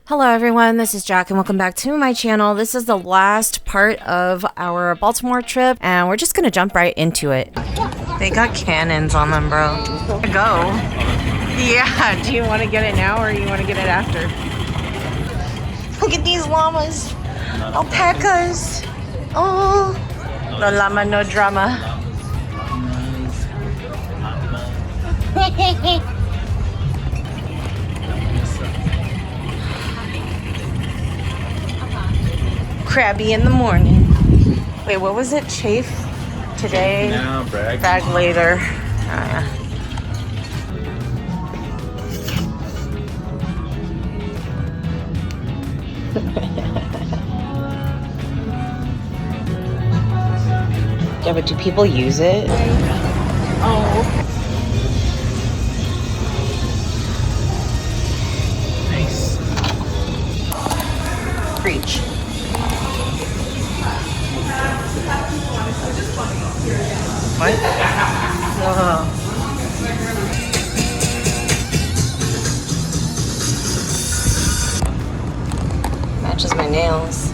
Hello everyone, this is Jack and welcome back to my channel. This is the last part of our Baltimore trip and we're just gonna jump right into it. They got cannons on them, bro. Go. Yeah, do you want to get it now or you want to get it after? Look at these llamas. Alpacas. Oh, no llama, no drama. Crabby in the morning. Wait, what was it? Chafe today, now, bag later. Yeah, but do people use it? Oh. Nice. Preach. What? Matches my nails.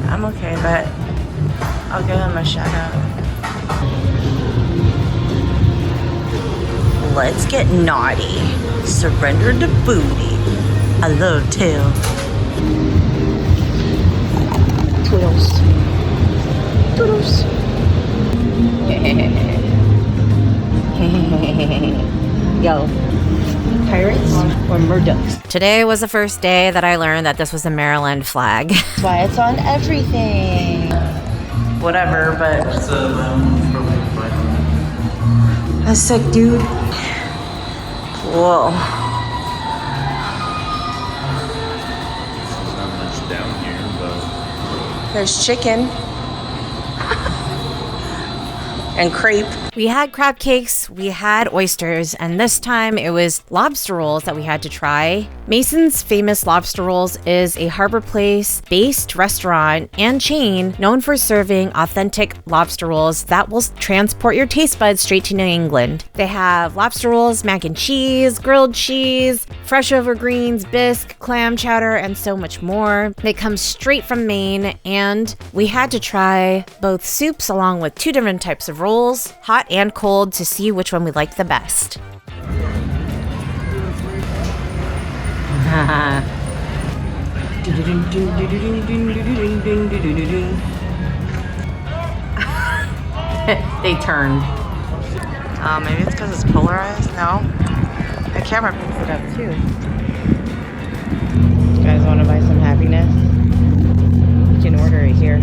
I'm okay, but I'll give him a shout out. Let's get naughty. Surrender to booty. I love tail. Toodles. Toodles. Yo. Pirates or murdochs? Today was the first day that I learned that this was the Maryland flag. That's why it's on everything. Whatever, but... That's sick, dude. Whoa. There's not much down here, but... There's chicken. And crepe. We had crab cakes, we had oysters, and this time it was lobster rolls that we had to try. Mason's Famous Lobster Rolls is a Harbor Place-based restaurant and chain known for serving authentic lobster rolls that will transport your taste buds straight to New England. They have lobster rolls, mac and cheese, grilled cheese, fresh over greens, bisque, clam chowder, and so much more. They come straight from Maine, and we had to try both soups along with two different types of rolls, hot and cold, to see which one we liked the best. They turned. Maybe it's because it's polarized? No. The camera picks it up too. You guys want to buy some happiness? You can order it here.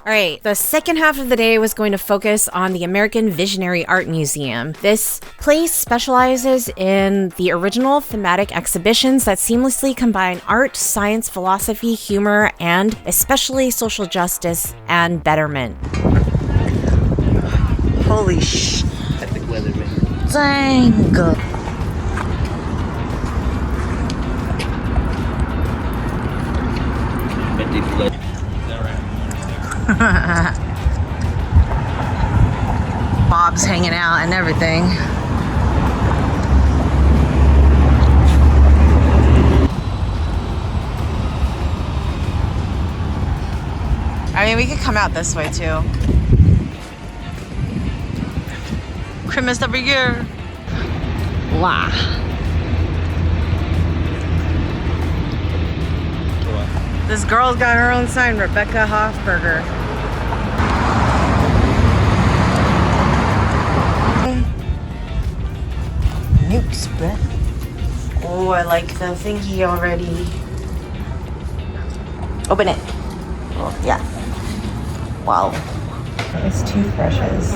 All right, the second half of the day was going to focus on the American Visionary Art Museum. This place specializes in the original thematic exhibitions that seamlessly combine art, science, philosophy, humor, and especially social justice and betterment. Holy sh! Epic weatherman. Dang! But they flood. Bob's hanging out and everything. I mean, we could come out this way too. Christmas every year. Wow. This girl's got her own sign, Rebecca Hofberger. Nukes, bruh. Oh, I like the thingy already. Open it. Oh, yeah. Wow. It's toothbrushes.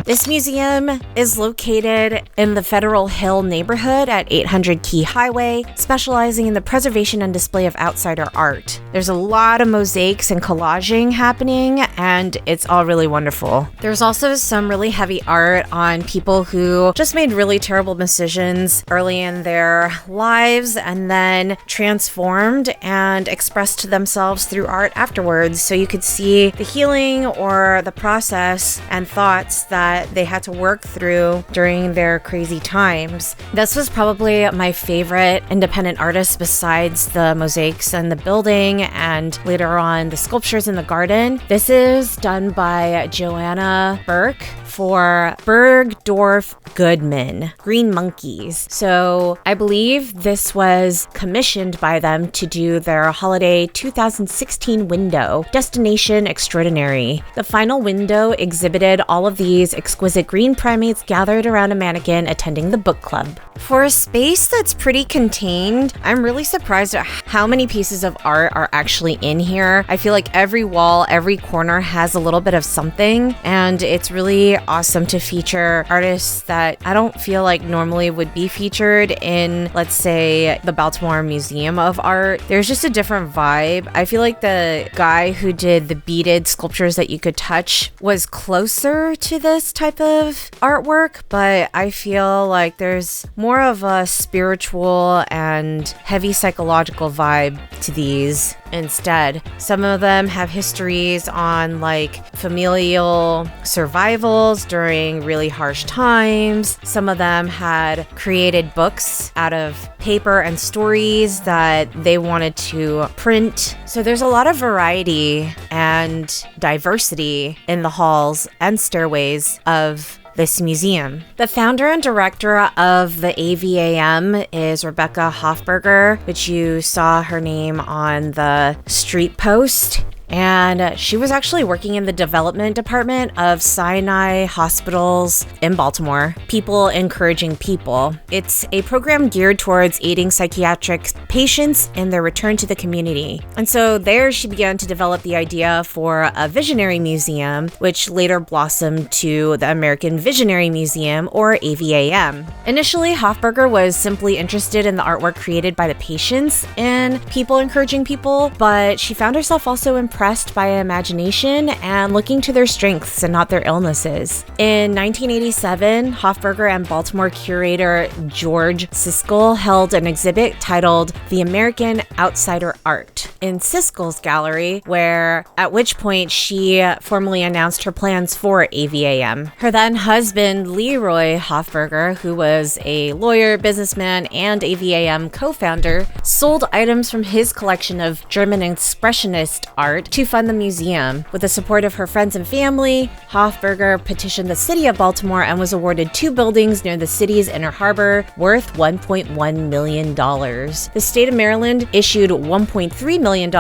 This museum is located in the Federal Hill neighborhood at 800 Key Highway, specializing in the preservation and display of outsider art. There's a lot of mosaics and collaging happening, and it's all really wonderful. There's also some really heavy art on people who just made really terrible decisions early in their lives and then transformed and expressed themselves through art afterwards. So you could see the healing or the process and thoughts that that they had to work through during their crazy times. This was probably my favorite independent artist besides the mosaics and the building and later on the sculptures in the garden. This is done by Joanna Burke for Bergdorf Goodman, Green Monkeys. So I believe this was commissioned by them to do their holiday 2016 window, Destination Extraordinary. The final window exhibited all of these exquisite green primates gathered around a mannequin attending the book club. For a space that's pretty contained, I'm really surprised at how many pieces of art are actually in here. I feel like every wall, every corner has a little bit of something, and it's really awesome to feature artists that I don't feel like normally would be featured in, let's say, the Baltimore Museum of Art. There's just a different vibe. I feel like the guy who did the beaded sculptures that you could touch was closer to this type of artwork, but I feel like there's more of a spiritual and heavy psychological vibe to these instead. Some of them have histories on like familial survivals during really harsh times. Some of them had created books out of paper and stories that they wanted to print. So there's a lot of variety and diversity in the halls and stairways of this museum. The founder and director of the AVAM is Rebecca Hofberger, which you saw her name on the street post. And she was actually working in the development department of Sinai Hospitals in Baltimore, People Encouraging People. It's a program geared towards aiding psychiatric patients in their return to the community. And so there she began to develop the idea for a visionary museum, which later blossomed to the American Visionary Museum, or AVAM. Initially, Hofberger was simply interested in the artwork created by the patients in People Encouraging People, but she found herself also impressed by imagination and looking to their strengths and not their illnesses. In 1987, Hofberger and Baltimore curator George Siskel held an exhibit titled The American Outsider Art in Siskel's gallery, at which point she formally announced her plans for AVAM. Her then husband, Leroy Hofberger, who was a lawyer, businessman, and AVAM co-founder, sold items from his collection of German Expressionist art to fund the museum. With the support of her friends and family, Hofberger petitioned the city of Baltimore and was awarded 2 buildings near the city's inner harbor worth $1.1 million. The state of Maryland issued $1.3 million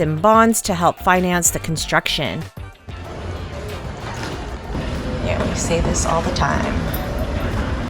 in bonds to help finance the construction. Yeah, we say this all the time.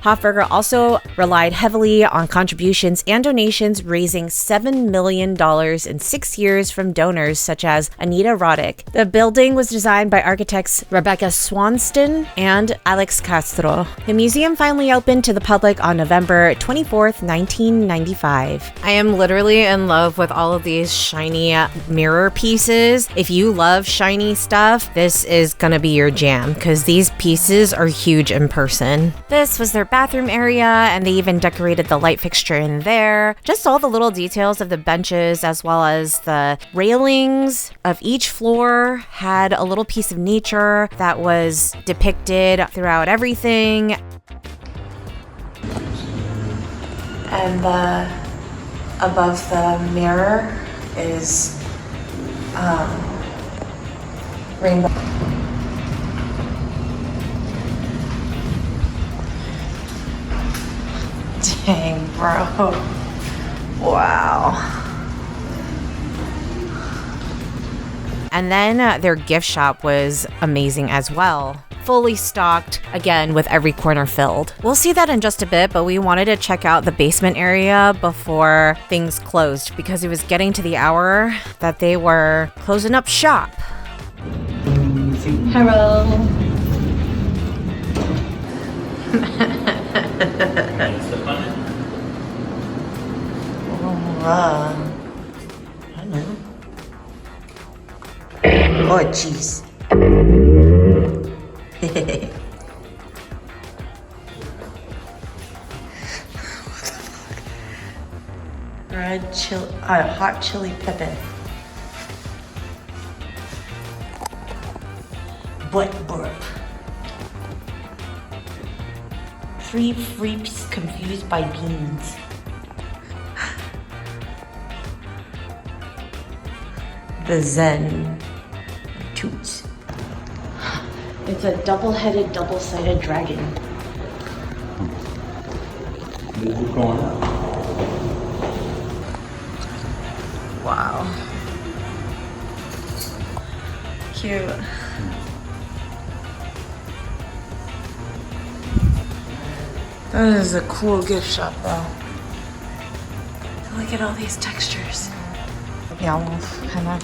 Hofberger also relied heavily on contributions and donations, raising $7 million in 6 years from donors such as Anita Roddick. The building was designed by architects Rebecca Swanston and Alex Castro. The museum finally opened to the public on November 24th, 1995. I am literally in love with all of these shiny mirror pieces. If you love shiny stuff, this is gonna be your jam because these pieces are huge in person. This was their bathroom area, and they even decorated the light fixture in there. Just all the little details of the benches as well as the railings of each floor had a little piece of nature that was depicted throughout everything. And above the mirror is rainbow. Dang, bro. Wow. And then their gift shop was amazing as well. Fully stocked, again, with every corner filled. We'll see that in just a bit, but we wanted to check out the basement area before things closed because it was getting to the hour that they were closing up shop. Hello. I don't know. Oh, jeez. What the fuck? Red chili, hot chili pepper. Butt burp. Three freaks confused by beans. The Zen Toots. It's a double-headed, double-sided dragon. Wow. Cute. That is a cool gift shop, though. Look at all these textures. Yeah, we'll kind of.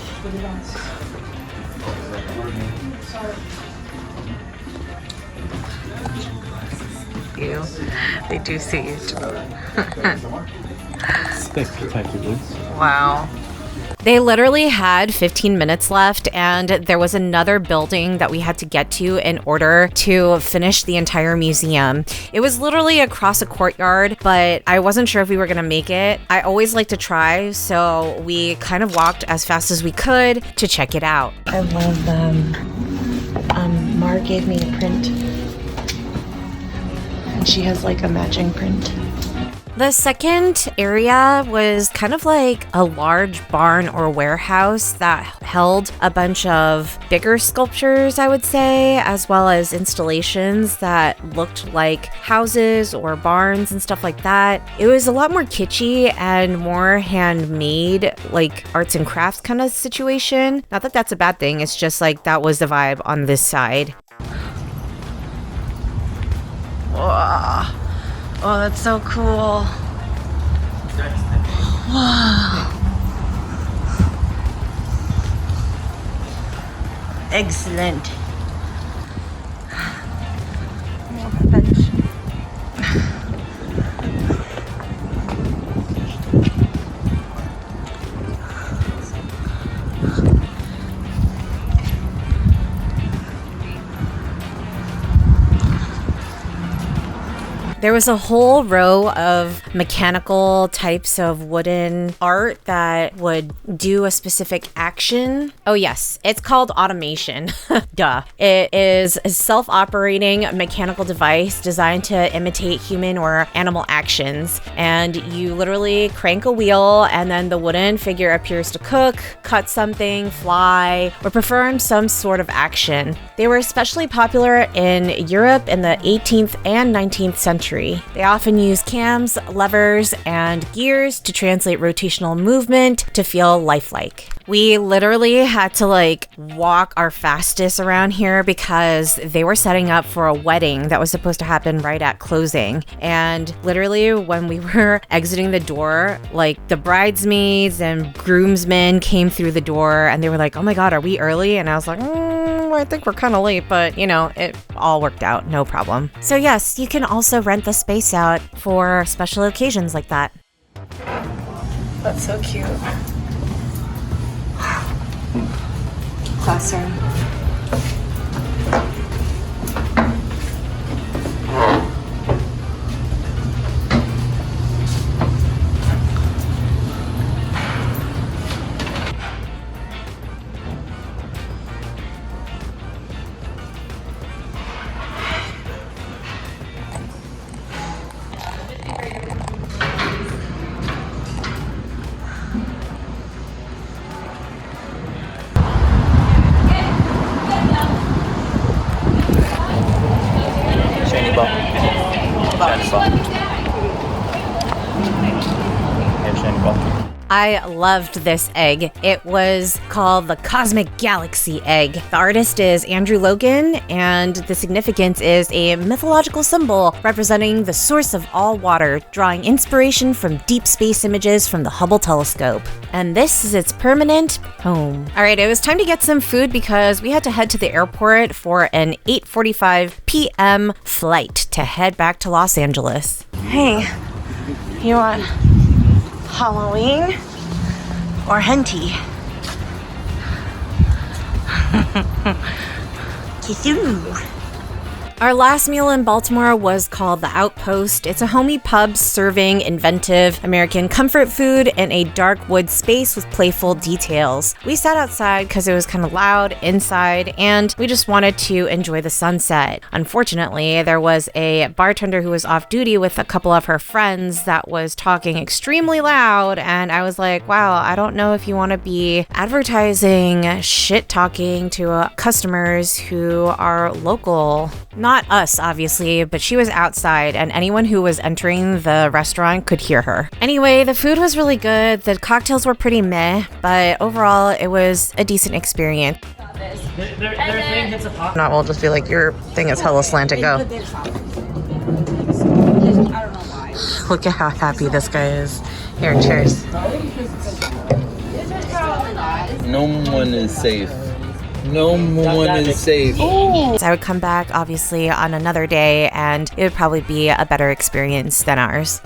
Ew, they do see it. Wow. They literally had 15 minutes left, and there was another building that we had to get to in order to finish the entire museum. It was literally across a courtyard, but I wasn't sure if we were gonna make it. I always like to try, so we kind of walked as fast as we could to check it out. I love them. Mar gave me a print, and she has like a matching print. The second area was kind of like a large barn or warehouse that held a bunch of bigger sculptures, I would say, as well as installations that looked like houses or barns and stuff like that. It was a lot more kitschy and more handmade, like arts and crafts kind of situation. Not that that's a bad thing, it's just like that was the vibe on this side. Wow. Oh, that's so cool. Wow. Excellent. Oh, bench. There was a whole row of mechanical types of wooden art that would do a specific action. Oh yes, it's called automation. Duh. It is a self-operating mechanical device designed to imitate human or animal actions. And you literally crank a wheel and then the wooden figure appears to cook, cut something, fly, or perform some sort of action. They were especially popular in Europe in the 18th and 19th century. They often use cams, levers, and gears to translate rotational movement to feel lifelike. We literally had to like walk our fastest around here because they were setting up for a wedding that was supposed to happen right at closing. And literally when we were exiting the door, like the bridesmaids and groomsmen came through the door and they were like, "Oh my God, are we early?" And I was like, I think we're kind of late, but you know, it all worked out, no problem. So yes, you can also rent the space out for special occasions like that. That's so cute. Classroom. I loved this egg. It was called the Cosmic Galaxy Egg. The artist is Andrew Logan, and the significance is a mythological symbol representing the source of all water, drawing inspiration from deep space images from the Hubble telescope. And this is its permanent home. All right, it was time to get some food because we had to head to the airport for an 8:45 p.m. flight to head back to Los Angeles. Hey, you want Halloween or Henty? Kisoo. Our last meal in Baltimore was called The Outpost. It's a homey pub serving inventive American comfort food in a dark wood space with playful details. We sat outside because it was kind of loud inside, and we just wanted to enjoy the sunset. Unfortunately, there was a bartender who was off duty with a couple of her friends that was talking extremely loud, and I was like, wow, I don't know if you want to be advertising shit talking to customers who are local. Not us, obviously, but she was outside, and anyone who was entering the restaurant could hear her. Anyway, the food was really good. The cocktails were pretty meh, but overall, it was a decent experience. Their thing hits a pop. Not, we'll just be like, your thing is hella slanted, go. Look at how happy this guy is. Here, cheers. No one is safe. No one is safe. So I would come back, obviously, on another day, and it would probably be a better experience than ours.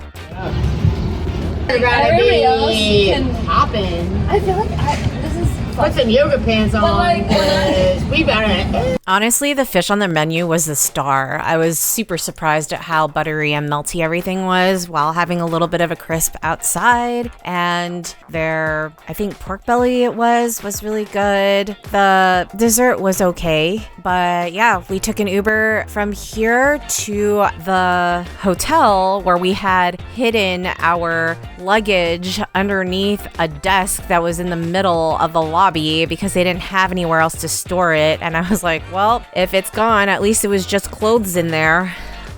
Everybody else can happen. I feel like this is put some yoga pants on because we better. Honestly, the fish on the menu was the star. I was super surprised at how buttery and melty everything was while having a little bit of a crisp outside. And their, I think pork belly it was really good. The dessert was okay. But yeah, we took an Uber from here to the hotel where we had hidden our luggage underneath a desk that was in the middle of the lobby because they didn't have anywhere else to store it. And I was like, well, if it's gone, at least it was just clothes in there.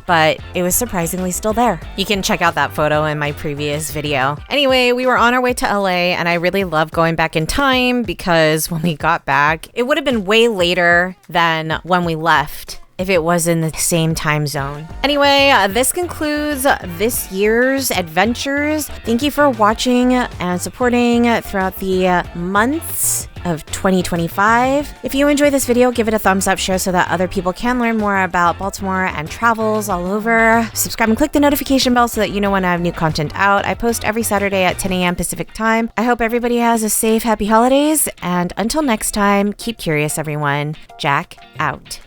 But it was surprisingly still there. You can check out that photo in my previous video. Anyway, we were on our way to LA, and I really love going back in time because when we got back, it would have been way later than when we left if it was in the same time zone. Anyway, this concludes this year's adventures. Thank you for watching and supporting throughout the months of 2025. If you enjoyed this video, give it a thumbs up, share so that other people can learn more about Baltimore and travels all over. Subscribe and click the notification bell so that you know when I have new content out. I post every Saturday at 10 a.m. Pacific time. I hope everybody has a safe, happy holidays, and until next time, keep curious, everyone. Jack out.